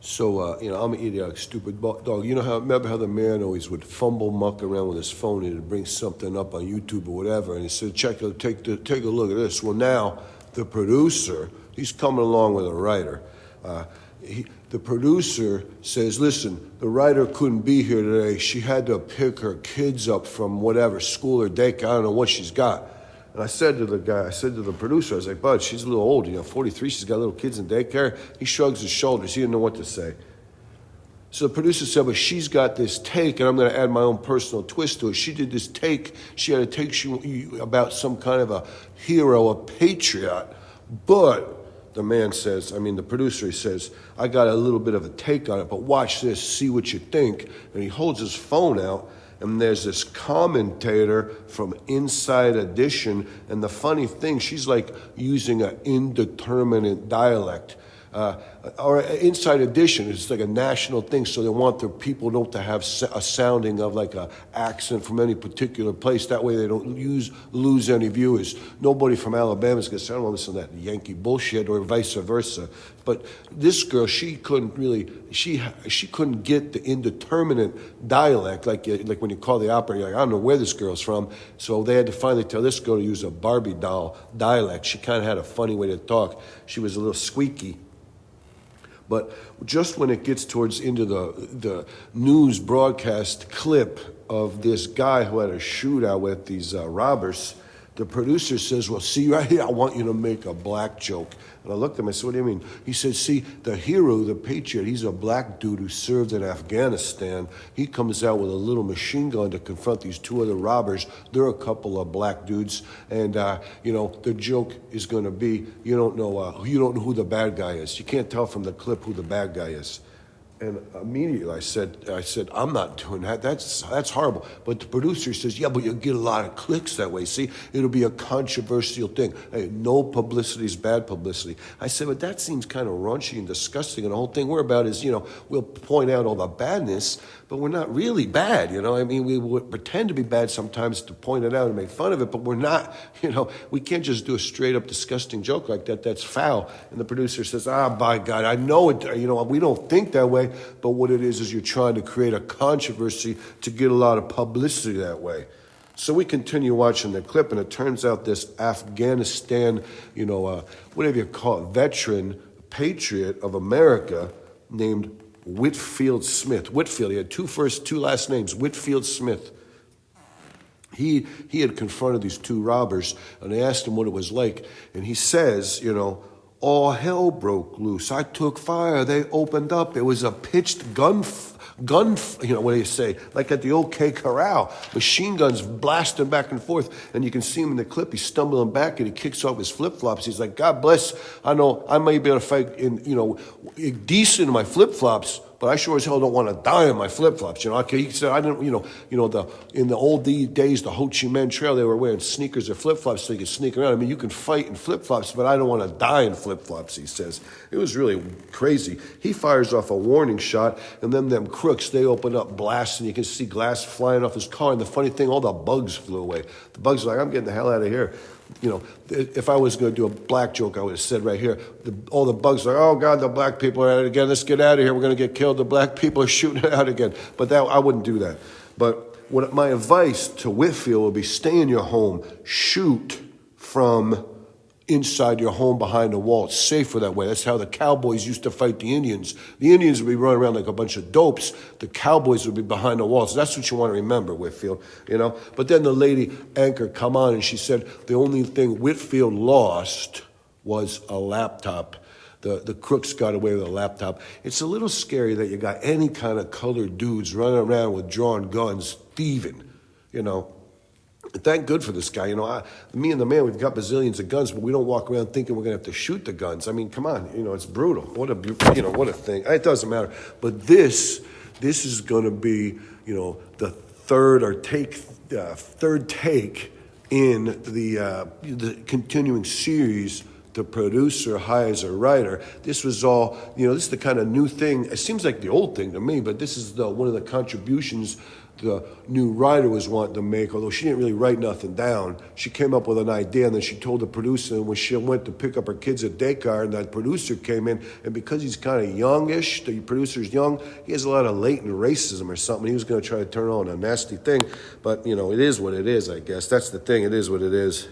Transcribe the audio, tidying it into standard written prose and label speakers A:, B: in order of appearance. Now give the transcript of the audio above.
A: So, I'm an idiotic, stupid dog. Remember how the man always would fumble muck around with his phone and he'd bring something up on YouTube or whatever, and he said, take a look at this. Well, now, the producer, he's coming along with a writer. The producer says, listen, the writer couldn't be here today. She had to pick her kids up from whatever, school or daycare. I don't know what she's got. And I said to the producer, I was like, bud, she's a little old, 43, she's got little kids in daycare. He shrugs his shoulders. He didn't know what to say. So the producer said, but she's got this take, and I'm going to add my own personal twist to it. She did this take. She had a take about some kind of a hero, a patriot. But the producer, he says, I got a little bit of a take on it, but watch this, see what you think. And he holds his phone out, and there's this commentator from Inside Edition, and the funny thing, she's like using an indeterminate dialect. Or Inside Edition is like a national thing, so they want their people to have a sounding of like a accent from any particular place. That way they don't lose any viewers. Nobody from Alabama is going to say, I don't want to listen to that Yankee bullshit, or vice versa. But this girl, she couldn't get the indeterminate dialect, like when you call the operator, you're like, I don't know where this girl's from. So they had to finally tell this girl to use a Barbie doll dialect. She kind of had a funny way to talk. She was a little squeaky. But just when it gets towards into the news broadcast clip of this guy who had a shootout with these robbers, the producer says, well, see right here, I want you to make a black joke. And I looked at him, I said, what do you mean? He said, see, the hero, the patriot, he's a black dude who served in Afghanistan. He comes out with a little machine gun to confront these two other robbers. They're a couple of black dudes. And, the joke is going to be, you don't know who the bad guy is. You can't tell from the clip who the bad guy is. And immediately I said, I'm not doing that. That's horrible. But the producer says, yeah, but you'll get a lot of clicks that way. See, it'll be a controversial thing. Hey, no publicity is bad publicity. I said, but that seems kind of raunchy and disgusting. And the whole thing we're about is, we'll point out all the badness, but we're not really bad. We would pretend to be bad sometimes to point it out and make fun of it, but we're not, we can't just do a straight up disgusting joke like that. That's foul. And the producer says, by God, I know it, we don't think that way. But what it is you're trying to create a controversy to get a lot of publicity that way. So we continue watching the clip, and it turns out this Afghanistan, whatever you call it, veteran, patriot of America named Whitfield Smith. Whitfield, he had two last names, Whitfield Smith. He had confronted these two robbers, and they asked him what it was like. And he says, all hell broke loose. I took fire. They opened up. It was a pitched gun, what do you say? Like at the OK Corral. Machine guns blasting back and forth. And you can see him in the clip. He's stumbling back and he kicks off his flip-flops. He's like, God bless. I know I may be able to fight decent in my flip-flops, but I sure as hell don't want to die in my flip-flops. He said, I didn't, in the old days, the Ho Chi Minh Trail, they were wearing sneakers or flip-flops so you could sneak around. You can fight in flip-flops, but I don't want to die in flip-flops, he says. It was really crazy. He fires off a warning shot, and then them crooks, they open up blasts, and you can see glass flying off his car. And the funny thing, all the bugs flew away. The bugs are like, I'm getting the hell out of here. If I was going to do a black joke, I would have said right here, all the bugs are like, oh, God, the black people are at it again. Let's get out of here. We're going to get killed. The black people are shooting it out again. But I wouldn't do that. But my advice to Whitfield would be stay in your home. Shoot from inside your home behind a wall. It's safer that way. That's how the cowboys used to fight the Indians. The Indians would be running around like a bunch of dopes. The cowboys would be behind the walls. That's what you want to remember, Whitfield, But then the lady anchor come on and she said the only thing Whitfield lost was a laptop. The crooks got away with a laptop. It's a little scary that you got any kind of colored dudes running around with drawn guns, thieving, Thank good for this guy. Me and the man, we've got bazillions of guns, but we don't walk around thinking we're going to have to shoot the guns. Come on, it's brutal. What a thing. It doesn't matter. But this is going to be, the third take in the continuing series the producer hires a writer. This was all, this is the kind of new thing. It seems like the old thing to me, but this is one of the contributions the new writer was wanting to make, although she didn't really write nothing down. She came up with an idea, and then she told the producer, and when she went to pick up her kids at daycare, and that producer came in, and because he's kind of youngish, the producer's young, he has a lot of latent racism or something. He was going to try to turn on a nasty thing, but, it is what it is, I guess. That's the thing. It is what it is.